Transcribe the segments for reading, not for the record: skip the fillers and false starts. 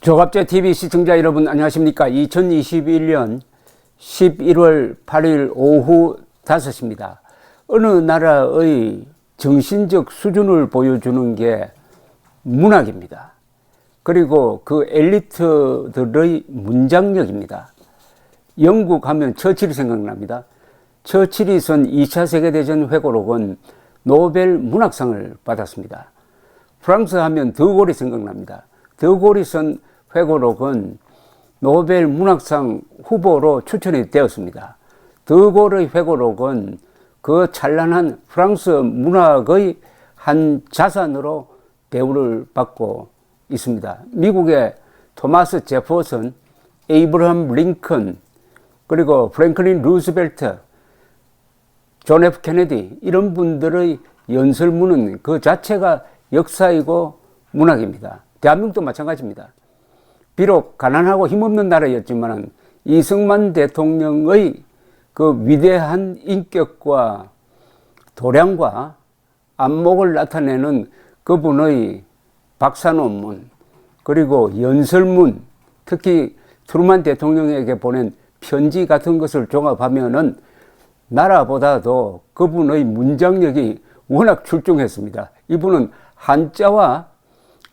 조갑제TV 시청자 여러분 안녕하십니까. 2021년 11월 8일 오후 5시입니다. 어느 나라의 정신적 수준을 보여주는 게 문학입니다. 그리고 그 엘리트들의 문장력입니다. 영국 하면 처칠이 생각납니다. 처칠이 쓴 2차 세계대전 회고록은 노벨 문학상을 받았습니다. 프랑스 하면 드골이 생각납니다. 드골이 쓴 회고록은 노벨 문학상 후보로 추천이 되었습니다. 드골의 회고록은 그 찬란한 프랑스 문학의 한 자산으로 대우를 받고 있습니다. 미국의 토마스 제퍼슨, 에이브러함 링컨, 그리고 프랭클린 루스벨트, 존 F 케네디 이런 분들의 연설문은 그 자체가 역사이고 문학입니다. 대한민국도 마찬가지입니다. 비록 가난하고 힘없는 나라였지만 이승만 대통령의 그 위대한 인격과 도량과 안목을 나타내는 그분의 박사 논문, 그리고 연설문, 특히 트루만 대통령에게 보낸 편지 같은 것을 종합하면은 나라보다도 그분의 문장력이 워낙 출중했습니다. 이분은 한자와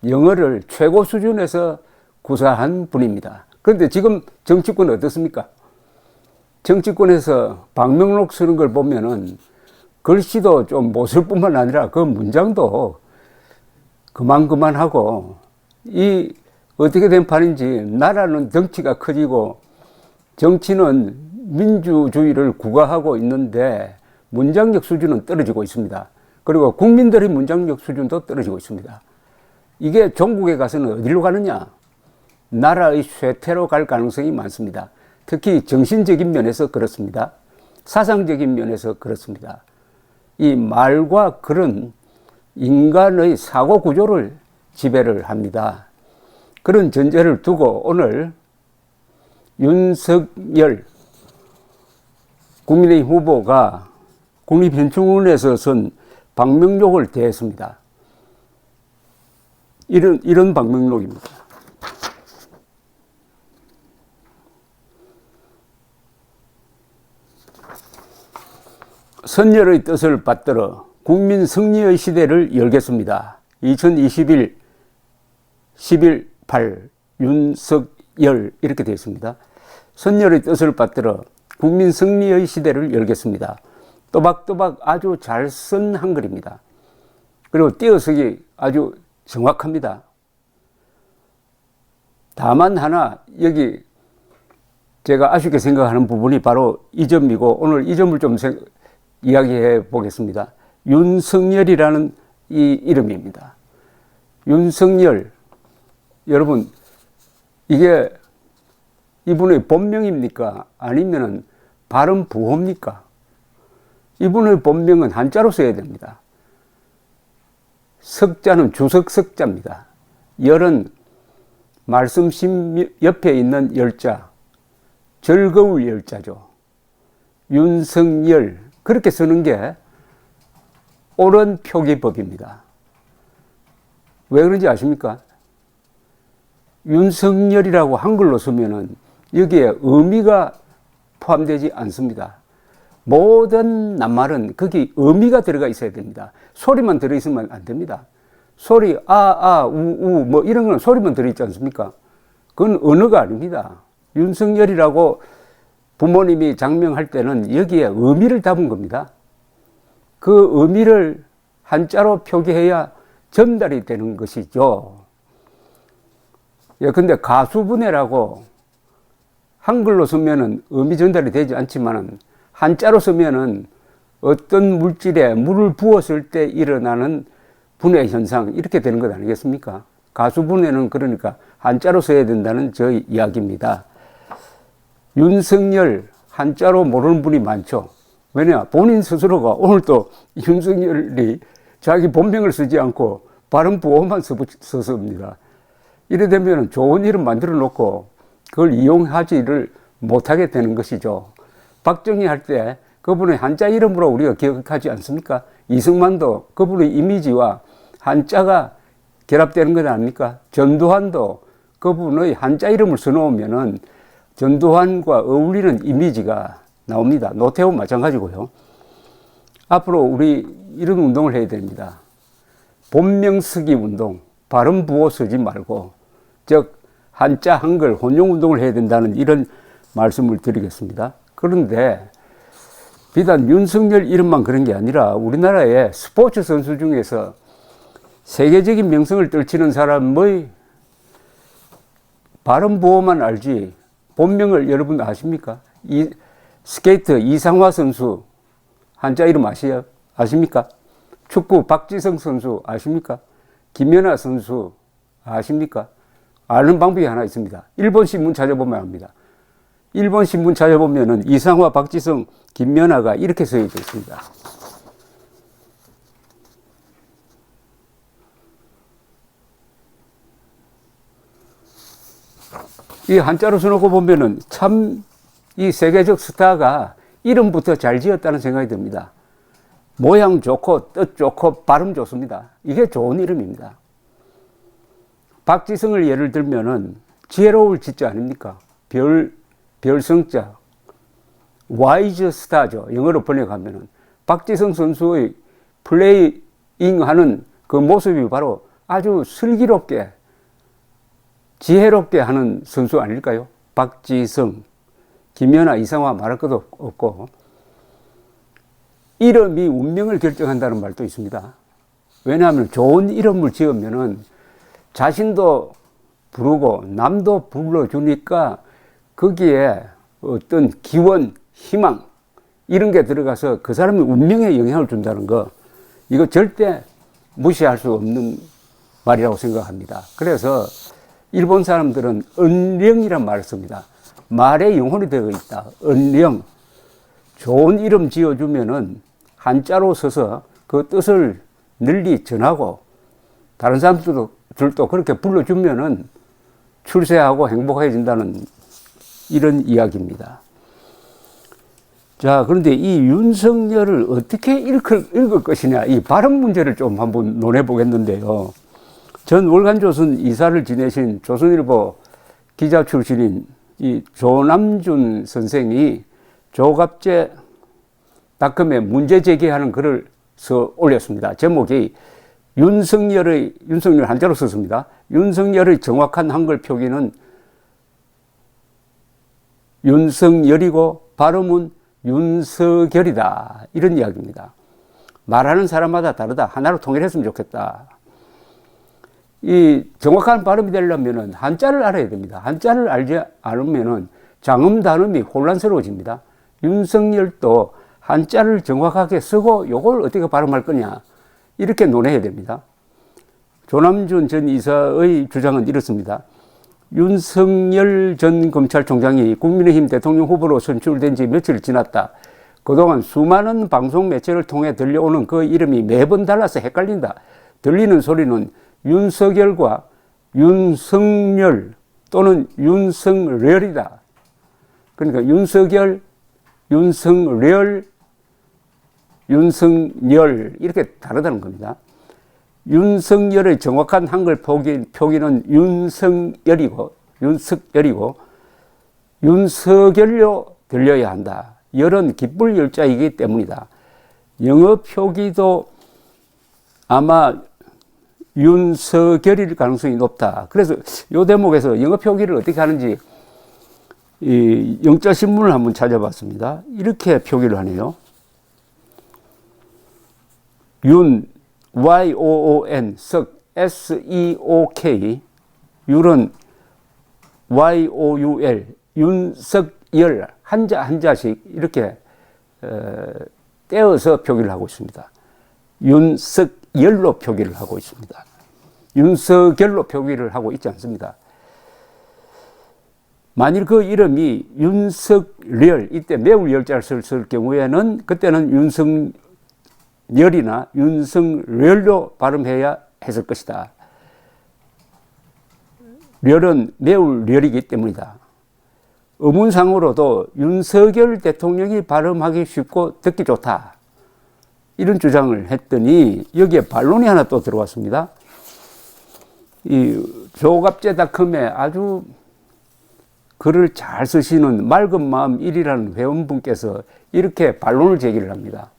영어를 최고 수준에서 구사한 분입니다. 그런데 지금 정치권은 어떻습니까? 정치권에서 방명록 쓰는 걸 보면은 글씨도 좀 못 쓸 뿐만 아니라 그 문장도 그만하고 이 어떻게 된 판인지 나라는 덩치가 커지고 정치는 민주주의를 구가하고 있는데 문장력 수준은 떨어지고 있습니다. 그리고 국민들의 문장력 수준도 떨어지고 있습니다. 이게 종국에 가서는 어디로 가느냐? 나라의 쇠퇴로 갈 가능성이 많습니다. 특히 정신적인 면에서 그렇습니다. 사상적인 면에서 그렇습니다. 이 말과 글은 인간의 사고 구조를 지배를 합니다. 그런 전제를 두고 오늘 윤석열 국민의힘 후보가 국립현충원에서 쓴 방명록을 대했습니다. 이런 방명록입니다. 선열의 뜻을 받들어 국민 승리의 시대를 열겠습니다. 2021 11 8 윤석열 이렇게 되어 있습니다. 선열의 뜻을 받들어 국민 승리의 시대를 열겠습니다. 또박또박 아주 잘 쓴 한글입니다. 그리고 띄어쓰기 아주 정확합니다. 다만 하나 여기 제가 아쉽게 생각하는 부분이 바로 이 점이고 오늘 이 점을 좀 이야기해 보겠습니다. 윤석열이라는 이 이름입니다. 윤석열, 여러분 이게 이분의 본명입니까? 아니면은 발음 부호입니까? 이분의 본명은 한자로 써야 됩니다. 석자는 주석 석자입니다. 열은 말씀심 옆에 있는 열자, 즐거울 열자죠. 윤석열, 그렇게 쓰는 게 옳은 표기법입니다. 왜 그런지 아십니까? 윤석열이라고 한글로 쓰면은 여기에 의미가 포함되지 않습니다. 모든 낱말은 거기 의미가 들어가 있어야 됩니다. 소리만 들어있으면 안 됩니다. 소리, 우, 뭐 이런 건 소리만 들어있지 않습니까? 그건 언어가 아닙니다. 윤석열이라고 부모님이 장명할 때는 여기에 의미를 담은 겁니다. 그 의미를 한자로 표기해야 전달이 되는 것이죠. 예, 근데 가수분해라고 한글로 쓰면은 의미 전달이 되지 않지만은 한자로 쓰면은 어떤 물질에 물을 부었을 때 일어나는 분해 현상 이렇게 되는 것 아니겠습니까? 가수분해는 그러니까 한자로 써야 된다는 저희 이야기입니다. 윤석열 한자로 모르는 분이 많죠. 왜냐? 본인 스스로가 오늘 또 윤석열이 자기 본명을 쓰지 않고 발음 부호만 썼습니다. 이래 되면 좋은 이름 만들어 놓고 그걸 이용하지를 못하게 되는 것이죠. 박정희 할 때 그분의 한자 이름으로 우리가 기억하지 않습니까? 이승만도 그분의 이미지와 한자가 결합되는 것 아닙니까? 전두환도 그분의 한자 이름을 써놓으면은 전두환과 어울리는 이미지가 나옵니다. 노태우 마찬가지고요. 앞으로 우리 이런 운동을 해야 됩니다. 본명 쓰기 운동, 발음 부호 쓰지 말고, 즉 한자 한글 혼용 운동을 해야 된다는 이런 말씀을 드리겠습니다. 그런데 비단 윤석열 이름만 그런 게 아니라 우리나라의 스포츠 선수 중에서 세계적인 명성을 떨치는 사람의 발음 부호만 알지 본명을 여러분 아십니까? 스케이트 이상화 선수 한자 이름 아십니까? 축구 박지성 선수 아십니까? 김연아 선수 아십니까? 아는 방법이 하나 있습니다. 일본 신문 찾아보면 압니다. 일본 신문 찾아보면은 이상화, 박지성, 김연아가 이렇게 써져 있습니다. 이 한자로 써놓고 보면은 참 이 세계적 스타가 이름부터 잘 지었다는 생각이 듭니다. 모양 좋고 뜻 좋고 발음 좋습니다. 이게 좋은 이름입니다. 박지성을 예를 들면은 지혜로울 지자 아닙니까? 별성자, 와이즈 스타죠. 영어로 번역하면은 박지성 선수의 플레이잉 하는 그 모습이 바로 아주 슬기롭게 지혜롭게 하는 선수 아닐까요? 박지성, 김연아, 이상화 말할 것도 없고, 이름이 운명을 결정한다는 말도 있습니다. 왜냐하면 좋은 이름을 지으면은 자신도 부르고 남도 불러주니까 거기에 어떤 기원, 희망 이런 게 들어가서 그 사람의 운명에 영향을 준다는 거, 이거 절대 무시할 수 없는 말이라고 생각합니다. 그래서 일본 사람들은 은령이란 말을 씁니다. 말에 영혼이 되어 있다. 은령. 좋은 이름 지어주면은 한자로 써서 그 뜻을 널리 전하고 다른 사람들도 그렇게 불러주면은 출세하고 행복해진다는 이런 이야기입니다. 자, 그런데 이 윤석열을 어떻게 읽을 것이냐, 이 발음 문제를 좀 한번 논해 보겠는데요. 전 월간조선 이사를 지내신 조선일보 기자 출신인 이 조남준 선생이 조갑제닷컴에 문제 제기하는 글을 써 올렸습니다. 제목이 윤석열 한자로 썼습니다. 윤석열의 정확한 한글 표기는 윤석열이고 발음은 윤석열이다. 이런 이야기입니다. 말하는 사람마다 다르다. 하나로 통일했으면 좋겠다. 이 정확한 발음이 되려면은 한자를 알아야 됩니다. 한자를 알지 않으면은 장음 단음이 혼란스러워집니다. 윤석열도 한자를 정확하게 쓰고 요걸 어떻게 발음할 거냐, 이렇게 논해야 됩니다. 조남준 전 이사의 주장은 이렇습니다. 윤석열 전 검찰총장이 국민의힘 대통령 후보로 선출된 지 며칠 지났다. 그동안 수많은 방송 매체를 통해 들려오는 그 이름이 매번 달라서 헷갈린다. 들리는 소리는 윤석열과 윤석열 또는 윤석열이다. 그러니까 윤석열, 윤석열, 윤석열 이렇게 다르다는 겁니다. 윤석열의 정확한 한글 표기는 윤석열이고 윤석열로 들려야 한다. 열은 기쁠 열자이기 때문이다. 영어 표기도 아마 윤석열일 가능성이 높다. 그래서 이 대목에서 영어 표기를 어떻게 하는지 이 영자신문을 한번 찾아봤습니다. 이렇게 표기를 하네요. YOON, 석, SEOK, 율은 YOUL, 윤석열, 한자씩 이렇게 떼어서 표기를 하고 있습니다. 윤석열로 표기를 하고 있습니다. 윤석열로 표기를 하고 있지 않습니다. 만일 그 이름이 윤석열, 이때 매울 열자를 쓸 경우에는 그때는 윤석열이나 윤석열로 발음해야 했을 것이다. 렬은 매울 렬이기 때문이다. 어문상으로도 윤석열 대통령이 발음하기 쉽고 듣기 좋다. 이런 주장을 했더니 여기에 반론이 하나 또 들어왔습니다. 이 조갑제닷컴에 아주 글을 잘 쓰시는 맑은 마음 1이라는 회원분께서 이렇게 반론을 제기를 합니다.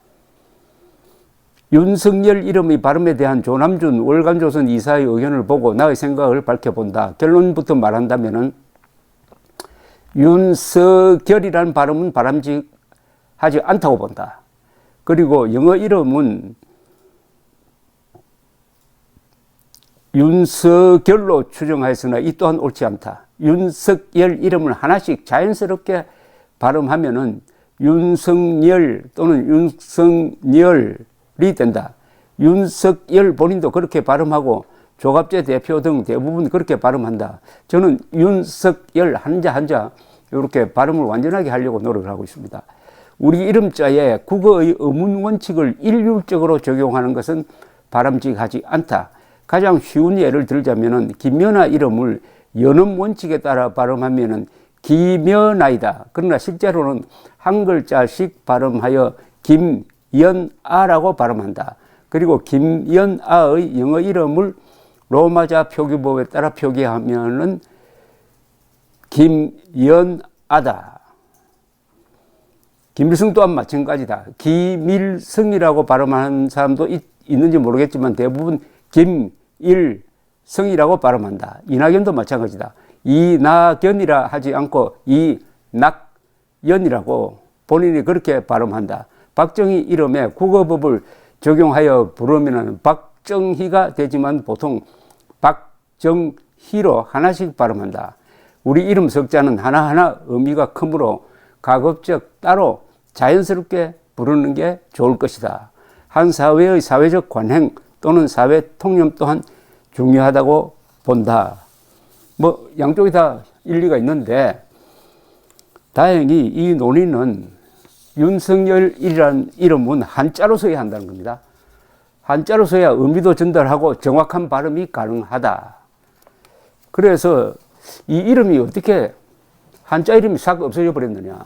윤석열 이름의 발음에 대한 조남준 월간조선 이사의 의견을 보고 나의 생각을 밝혀본다. 결론부터 말한다면은 윤석열이라는 발음은 바람직하지 않다고 본다. 그리고 영어 이름은 윤석열로 추정하였으나 이 또한 옳지 않다. 윤석열 이름을 하나씩 자연스럽게 발음하면은 윤석열 또는 윤석열이 된다. 윤석열 본인도 그렇게 발음하고 조갑제 대표 등 대부분 그렇게 발음한다. 저는 윤석열 한자 이렇게 발음을 완전하게 하려고 노력을 하고 있습니다. 우리 이름자에 국어의 어문 원칙을 일률적으로 적용하는 것은 바람직하지 않다. 가장 쉬운 예를 들자면은 김연아 이름을 연음 원칙에 따라 발음하면은 김연아이다. 그러나 실제로는 한 글자씩 발음하여 김연아라고 발음한다. 그리고 김연아의 영어 이름을 로마자 표기법에 따라 표기하면은 김연아다. 김일성 또한 마찬가지다. 김일성이라고 발음하는 사람도 있는지 모르겠지만 대부분 김일성이라고 발음한다. 이낙연도 마찬가지다. 이낙연이라 하지 않고 이낙연이라고 본인이 그렇게 발음한다. 박정희 이름에 국어법을 적용하여 부르면 박정희가 되지만 보통 박정희로 하나씩 발음한다. 우리 이름 석자는 하나하나 의미가 크므로 가급적 따로 자연스럽게 부르는 게 좋을 것이다. 한 사회의 사회적 관행 또는 사회 통념 또한 중요하다고 본다. 뭐 양쪽이 다 일리가 있는데 다행히 이 논의는 윤석열이라는 이름은 한자로 써야 한다는 겁니다. 한자로 써야 의미도 전달하고 정확한 발음이 가능하다. 그래서 이 이름이 어떻게 한자 이름이 싹 없어져 버렸느냐.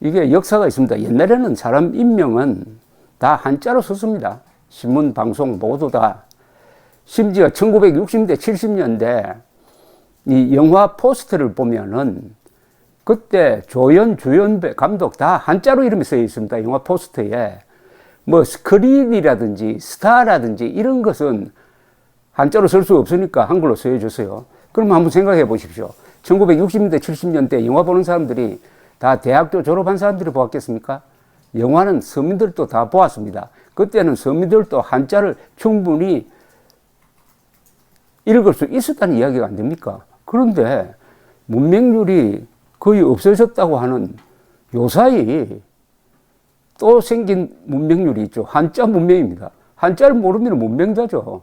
이게 역사가 있습니다. 옛날에는 사람 인명은 다 한자로 썼습니다. 신문, 방송 모두 다. 심지어 1960년대, 70년대 이 영화 포스터를 보면은 그때 조연, 주연배, 감독 다 한자로 이름이 쓰여 있습니다. 영화 포스터에. 뭐 스크린이라든지 스타라든지 이런 것은 한자로 쓸 수 없으니까 한글로 써주세요. 그럼 한번 생각해 보십시오. 1960년대, 70년대 영화 보는 사람들이 다 대학교 졸업한 사람들이 보았겠습니까? 영화는 서민들도 다 보았습니다. 그때는 서민들도 한자를 충분히 읽을 수 있었다는 이야기가 안 됩니까? 그런데 문맹률이 거의 없어졌다고 하는 요사이 또 생긴 문맹률이 있죠. 한자 문맹입니다. 한자를 모르면 문맹자죠.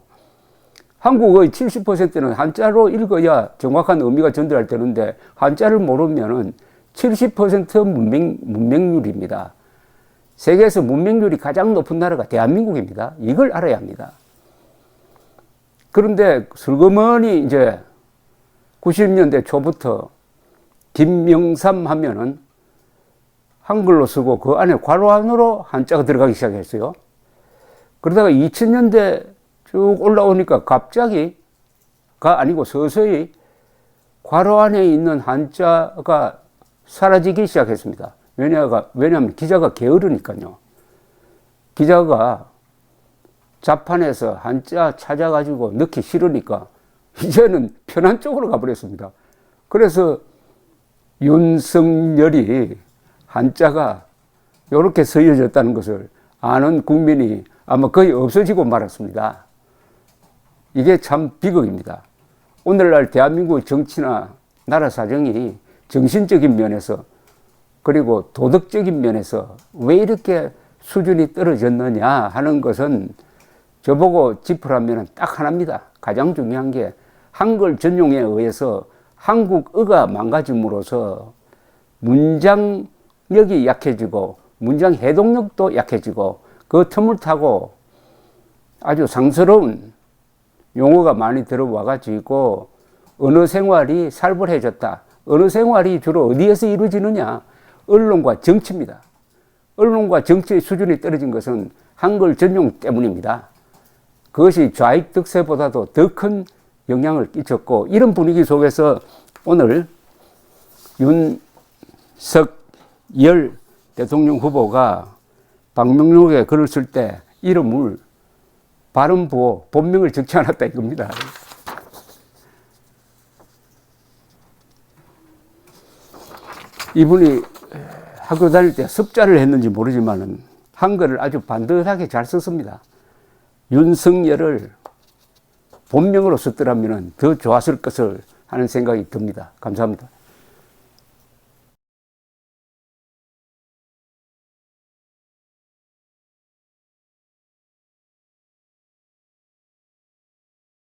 한국의 70%는 한자로 읽어야 정확한 의미가 전달할 되는데 한자를 모르면 70% 문맹률입니다. 세계에서 문맹률이 가장 높은 나라가 대한민국입니다. 이걸 알아야 합니다. 그런데 슬그머니 이제 90년대 초부터 김영삼 하면은 한글로 쓰고 그 안에 괄호 안으로 한자가 들어가기 시작했어요. 그러다가 2000년대 쭉 올라오니까 갑자기가 아니고 서서히 괄호 안에 있는 한자가 사라지기 시작했습니다. 왜냐하면 기자가 게으르니까요. 기자가 자판에서 한자 찾아가지고 넣기 싫으니까 이제는 편한 쪽으로 가버렸습니다. 그래서 윤석열이 한자가 이렇게 쓰여졌다는 것을 아는 국민이 아마 거의 없어지고 말았습니다. 이게 참 비극입니다. 오늘날 대한민국 정치나 나라 사정이 정신적인 면에서 그리고 도덕적인 면에서 왜 이렇게 수준이 떨어졌느냐 하는 것은 저보고 짚으라면 딱 하나입니다. 가장 중요한 게 한글 전용에 의해서 한국어가 망가짐으로써 문장력이 약해지고 문장 해독력도 약해지고 그 틈을 타고 아주 상스러운 용어가 많이 들어와 가지고 언어 생활이 살벌해졌다. 언어 생활이 주로 어디에서 이루어지느냐? 언론과 정치입니다. 언론과 정치의 수준이 떨어진 것은 한글 전용 때문입니다. 그것이 좌익 득세보다도 더 큰 영향을 끼쳤고, 이런 분위기 속에서 오늘 윤석열 대통령 후보가 방명록에 글을 쓸 때 이름을 발음부호 본명을 적지 않았다 이겁니다. 이분이 학교 다닐 때 습자를 했는지 모르지만 한글을 아주 반듯하게 잘 썼습니다. 윤석열을 본명으로 썼더라면 더 좋았을 것을 하는 생각이 듭니다. 감사합니다.